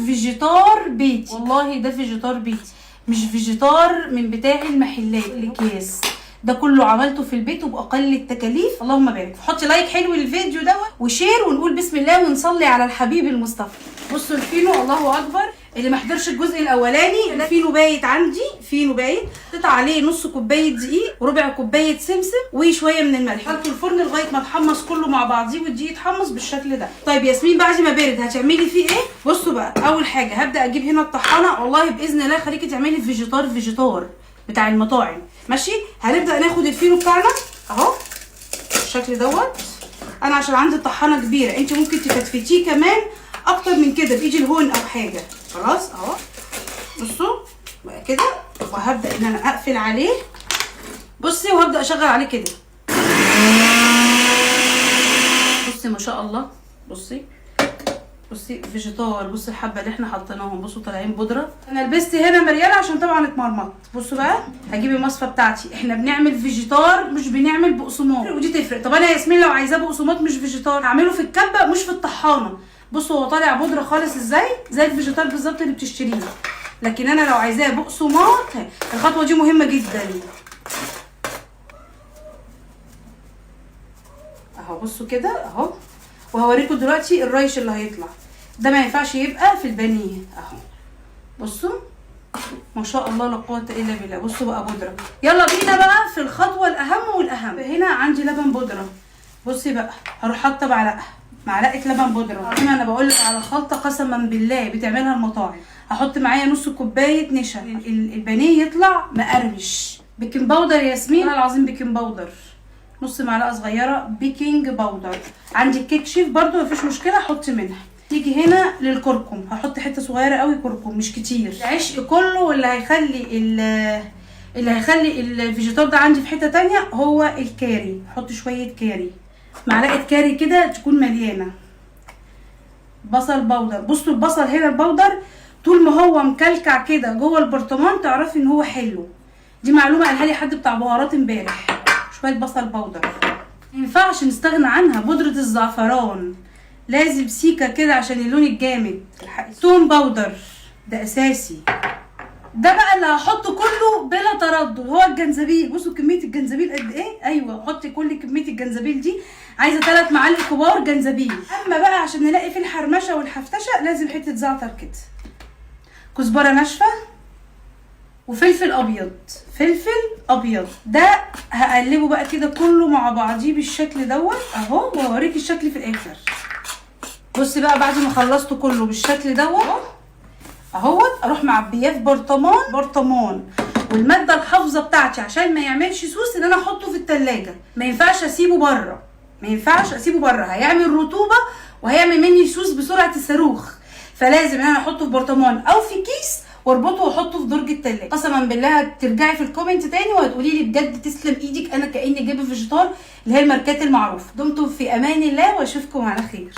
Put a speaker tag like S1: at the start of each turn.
S1: فيجيتار بيتي، والله ده فيجيتار بيتي مش فيجيتار من بتاع المحلات الاكياس، ده كله عملته في البيت وباقل التكاليف. اللهم بارك. حطي لايك حلو للفيديو دوت وشير ونقول بسم الله ونصلي على الحبيب المصطفى. بصوا الفينو، الله اكبر. اللي ما حضرش الجزء الاولاني، الفينو بايت عندي، فينو بايت قطع عليه نص كوبايه دقيق وربع كوبايه سمسم وشويه من الملح. حطوا الفرن لغايه ما اتحمص كله مع بعضيه والدقيق يتحمص بالشكل ده. طيب ياسمين بعد ما بارد هتعملي فيه ايه؟ بصوا بقى، اول حاجه هبدا اجيب هنا الطحانه، والله باذن الله خليكي تعملي فيجيتار بتاع المطاعم، ماشي؟ هنبدا ناخد الفينو بتاعنا اهو بالشكل دوت. انا عشان عندي الطحانه كبيره، انت ممكن تفتفتيه كمان اكتر من كده بايدي الهون او حاجه. خلاص اهو، بصوا بقى كده، وهبدا ان انا اقفل عليه. بصي، وهبدا اشغل عليه كده. بصي ما شاء الله، بصي فيجيتار. بصي الحبه اللي احنا حطيناهم، بصوا طالعين بودره. انا لبست هنا مرياله عشان طبعا اتمرمط. بصوا بقى، هجيب المصفى بتاعتي، احنا بنعمل فيجيتار مش بنعمل بقسماط، ودي تفرق. طب انا يا ياسمين لو عايزاه بقسماط مش فيجيتار، هعمله في الكبه مش في الطحانه. بصوا هو طالع بودره خالص ازاي، زي الفيجيتار بالظبط اللي بتشتريه. لكن انا لو عايزاه بقسماط، الخطوه دي مهمه جدا اهو. بصوا كده اهو، وهوريكم دلوقتي الريش اللي هيطلع ده ما ينفعش يبقى في البانيه اهو. بصوا ما شاء الله لا قوه الا بالله. بصوا بقى بودره. يلا بينا بقى في الخطوه الاهم والاهم. هنا عندي لبن بودره. بصي بقى، هروح حاطه معلقه لبن بودره. هنا انا بقول لك على خلطه قسما بالله بتعملها المطاعم. هحط معايا نص كوبايه نشا، البانيه يطلع مقرمش. بيكنج باودر يا ياسمين، والله العظيم بيكنج باودر، نص معلقه صغيره بيكنج باودر. عندي كيك شيف برده مفيش مشكله، حطي منها. تيجي هنا للكركم، هحط حته صغيره قوي كركم مش كتير. العشق كله واللي هيخلي الفيجيتار ده عندي في حته تانية هو الكاري. حط شويه كاري، معلقه كاري كده تكون مليانه. بصل باودر. بصوا البصل هنا الباودر طول ما هو مكلكع كده جوه البرطمان تعرفي ان هو حلو. دي معلومه قالها لي حد بتاع بهارات امبارح. شويه بصل باودر، ما ينفعش نستغنى عنها. بودره الزعفران لازم سيكه كده عشان اللون الجامد. توم باودر ده اساسي. ده بقى اللي هحطه كله بلا تردد هو الجنزبيل. بصوا كميه الجنزبيل قد ايه. ايوه، حطي كل كميه الجنزبيل دي، عايزه 3 معالق كبار جنزبيل. اما بقى عشان نلاقي فيه الحرمشه والحفتشه لازم حته زعتر كده، كزبره ناشفه، وفلفل ابيض. فلفل ابيض ده هقلبه بقى كده كله مع بعضيه بالشكل دوت اهو، وهوريكي الشكل في الاخر. بصي بقى بعد ما خلصته كله بالشكل دوت اهوت، اروح معبياه في برطمان. والماده الحافظه بتاعتي عشان ما يعملش سوس ان انا احطه في التلاجة. ما ينفعش اسيبه بره، هيعمل رطوبه وهيعمل مني سوس بسرعه الصاروخ. فلازم انا احطه في برطمان او في كيس واربطه واحطه في درج التلاجة. قسما بالله هترجعي في الكومنت تاني وهتقولي لي بجد تسلم ايدك، انا كاني جايبه فيجيتار اللي هي الماركات المعروفه. دمتم في امان الله واشوفكم على خير.